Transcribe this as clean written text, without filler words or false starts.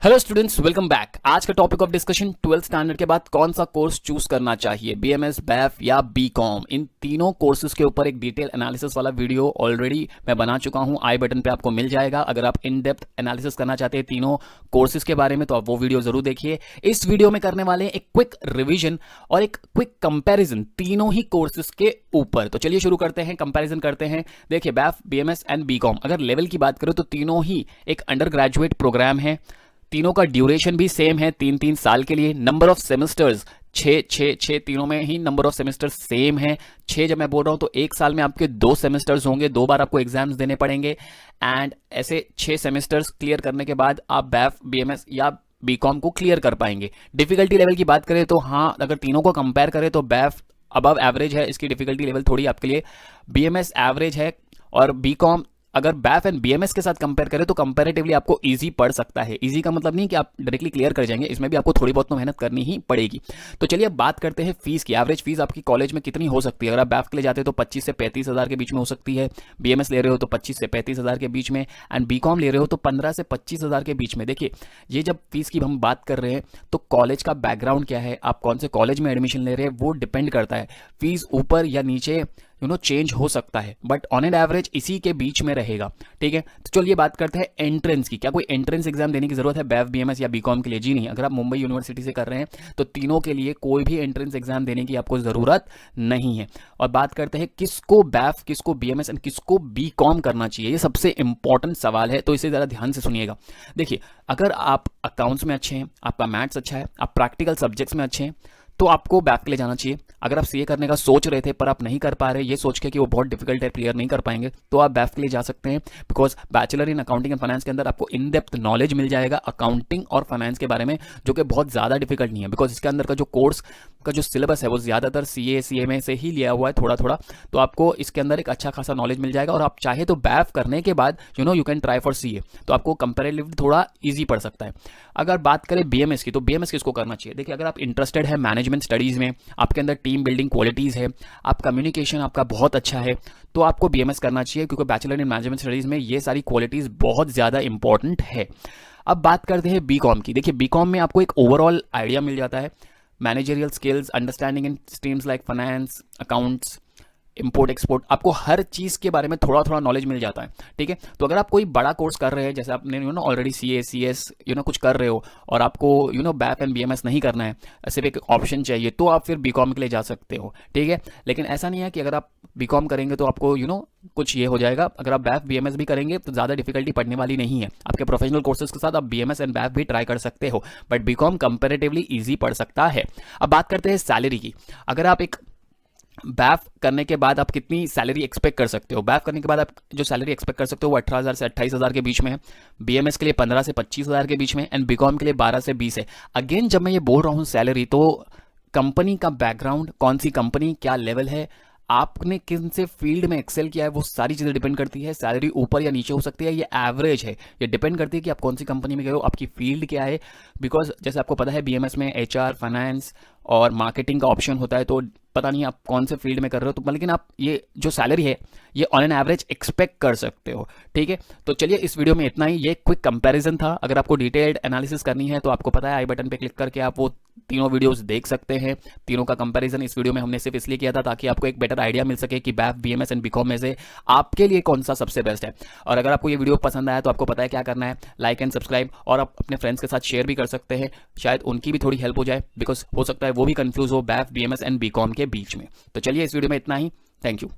Hello students, welcome back. आज का topic of discussion 12th standard के बाद कौन सा कोर्स चूज करना चाहिए, बीएमएस, बैफ या बीकॉम। इन तीनों कोर्सेज के ऊपर एक डिटेल एनालिसिस वाला वीडियो ऑलरेडी मैं बना चुका हूं। आई बटन पे आपको मिल जाएगा। अगर आप इन डेप्थ एनालिसिस करना चाहते हैं तीनों कोर्सेज के बारे में तो आप वो वीडियो जरूर देखिए। इस वीडियो में करने वाले हैं एक क्विक रिविजन और एक क्विक कंपेरिजन तीनों ही कोर्सेज के ऊपर। तो चलिए शुरू करते हैं, कंपेरिजन करते हैं। देखिए, बैफ, बीएमएस एंड बीकॉम अगर लेवल की बात करें तो तीनों ही एक अंडर ग्रेजुएट प्रोग्राम है। तीनों का ड्यूरेशन भी सेम है, 3-3 साल के लिए। नंबर ऑफ सेमेस्टर्स 6 तीनों में ही नंबर ऑफ सेमेस्टर्स सेम है। 6 जब मैं बोल रहा हूं तो एक साल में आपके 2 सेमेस्टर्स होंगे, 2 बार आपको एग्जाम्स देने पड़ेंगे। एंड ऐसे 6 सेमेस्टर्स क्लियर करने के बाद आप बैफ, बीएमएस या बीकॉम को क्लियर कर पाएंगे। डिफिकल्टी लेवल की बात करें तो हाँ, अगर तीनों को कंपेयर करें तो बैफ अबव एवरेज है, इसकी डिफिकल्टी लेवल थोड़ी आपके लिए। बीएमएस एवरेज है और बीकॉम अगर बैफ एंड बीएमएस के साथ कंपेयर करें तो कंपैरेटिवली आपको इजी पड़ सकता है। इजी का मतलब नहीं कि आप डायरेक्टली क्लियर कर जाएंगे, इसमें भी आपको थोड़ी बहुत तो मेहनत करनी ही पड़ेगी। तो चलिए अब बात करते हैं फीस की। एवरेज फीस आपकी कॉलेज में कितनी हो सकती है? अगर आप बैफ के लिए जाते हो तो 25 से 35 हज़ार के बीच में हो सकती है। बीएमएस ले रहे हो तो 25 से 35 हज़ार के बीच में। एंड बीकॉम ले रहे हो तो 15 से 25 हज़ार के बीच में। देखिए, ये जब फीस की हम बात कर रहे हैं तो कॉलेज का बैकग्राउंड क्या है, आप कौन से कॉलेज में एडमिशन ले रहे हैं, वो डिपेंड करता है। फीस ऊपर या नीचे चेंज हो सकता है, बट ऑन एन एवरेज इसी के बीच में रहेगा। ठीक है, तो चलिए बात करते हैं एंट्रेंस की। क्या कोई एंट्रेंस एग्जाम देने की जरूरत है बैफ, बीएमएस या बीकॉम के लिए? जी नहीं। अगर आप मुंबई यूनिवर्सिटी से कर रहे हैं तो तीनों के लिए कोई भी एंट्रेंस एग्जाम देने की आपको जरूरत नहीं है। और बात करते हैं किसको बैफ, किसको बीएमएस एंड किसको बीकॉम करना चाहिए, ये सबसे इंपॉर्टेंट सवाल है, तो इसे जरा ध्यान से सुनिएगा। देखिए, अगर आप अकाउंट्स में अच्छे हैं, आपका मैथ्स अच्छा है, आप प्रैक्टिकल सब्जेक्ट्स में अच्छे हैं तो आपको बैफ के लिए जाना चाहिए। अगर आप सीए करने का सोच रहे थे पर आप नहीं कर पा रहे, ये सोच के कि वो बहुत डिफिकल्ट है, क्लियर नहीं कर पाएंगे, तो आप बैफ के लिए जा सकते हैं। Because bachelor in accounting and finance के अंदर आपको इन डेप्थ नॉलेज मिल जाएगा अकाउंटिंग और फाइनेंस के बारे में, जो कि बहुत ज़्यादा डिफिकल्ट नहीं है। बिकॉज इसके अंदर का जो कोर्स का जो सिलेबस है वो ज़्यादातर सीए से ही लिया हुआ है, थोड़ा थोड़ा। तो आपको इसके अंदर एक अच्छा खासा नॉलेज मिल जाएगा और आप चाहे तो बैफ करने के बाद you can try for CA, तो आपको कंपेरेटिवली थोड़ा ईजी पड़ सकता है। अगर बात करें बीएमएस की तो बीएमएस किसको करना चाहिए? देखिए, अगर आप इंटरेस्टेड है मैनेजमेंट स्टडीज़ में, आपके अंदर टीम बिल्डिंग क्वालिटीज़ है, आप कम्युनिकेशन आपका बहुत अच्छा है, तो आपको बीएमएस करना चाहिए, क्योंकि बैचलर इन मैनेजमेंट स्टडीज़ में ये सारी क्वालिटीज़ बहुत ज़्यादा इंपॉर्टेंट है। अब बात करते हैं बीकॉम की। देखिए, बीकॉम में आपको एक ओवरऑल आइडिया मिल जाता है, managerial skills, understanding in streams like finance, accounts, import export, आपको हर चीज़ के बारे में थोड़ा थोड़ा नॉलेज मिल जाता है। ठीक है, तो अगर आप कोई बड़ा कोर्स कर रहे हैं, जैसे आपने ऑलरेडी सीए, सीएस कुछ कर रहे हो और आपको बैफ एंड बीएमएस नहीं करना है, सिर्फ एक ऑप्शन चाहिए, तो आप फिर बीकॉम के लिए जा सकते हो। ठीक है, लेकिन ऐसा नहीं है कि अगर आप बीकॉम करेंगे तो आपको कुछ ये हो जाएगा। अगर आप बैफ, बीएमएस भी करेंगे तो ज़्यादा डिफिकल्टी पड़ने वाली नहीं है। आपके प्रोफेशनल कोर्सेज के साथ आप बीएमएस एंड बैफ भी ट्राई कर सकते हो, बट बीकॉम कंपेरेटिवली ईजी पड़ सकता है। अब बात करते हैं सैलरी की। अगर आप एक बैफ करने के बाद आप कितनी सैलरी एक्सपेक्ट कर सकते हो? बैफ करने के बाद आप जो सैलरी एक्सपेक्ट कर सकते हो वो 18,000 से 28,000 के बीच में है। बीएमएस के लिए 15 से 25,000 के बीच में एंड बीकॉम के लिए 12 से 20 है। अगेन, जब मैं ये बोल रहा हूँ सैलरी, तो कंपनी का बैकग्राउंड, कौन सी कंपनी, क्या लेवल है, आपने किन से फील्ड में एक्सेल किया है, वो सारी चीज़ें डिपेंड करती है। सैलरी ऊपर या नीचे हो सकती है, ये एवरेज है। ये डिपेंड करती है कि आप कौन सी कंपनी में गए हो, आपकी फील्ड क्या है। बिकॉज जैसे आपको पता है बीएमएस में एचआर, फाइनेंस और मार्केटिंग का ऑप्शन होता है, तो पता नहीं आप कौन से फील्ड में कर रहे हो, तो लेकिन आप ये जो सैलरी है ये ऑन एन एवरेज एक्सपेक्ट कर सकते हो। ठीक है, तो चलिए इस वीडियो में इतना ही। ये क्विक कंपैरिजन था। अगर आपको डिटेल्ड एनालिसिस करनी है तो आपको पता है आई बटन पे क्लिक करके आप वो तीनों वीडियोस देख सकते हैं। तीनों का कंपैरिजन इस वीडियो में हमने सिर्फ इसलिए किया था ताकि आपको एक बेटर आइडिया मिल सके कि बैफ, बीएमएस एंड बीकॉम में से आपके लिए कौन सा सबसे बेस्ट है। और अगर आपको ये वीडियो पसंद आया तो आपको पता है क्या करना है, लाइक एंड सब्सक्राइब, और आप अपने फ्रेंड्स के साथ शेयर भी कर सकते हैं, शायद उनकी भी थोड़ी हेल्प हो जाए, बिकॉज हो सकता है वो भी कंफ्यूज हो बैफ, बीएमएस एंड बीकॉम के बीच में। तो चलिए इस वीडियो में इतना ही। Thank you.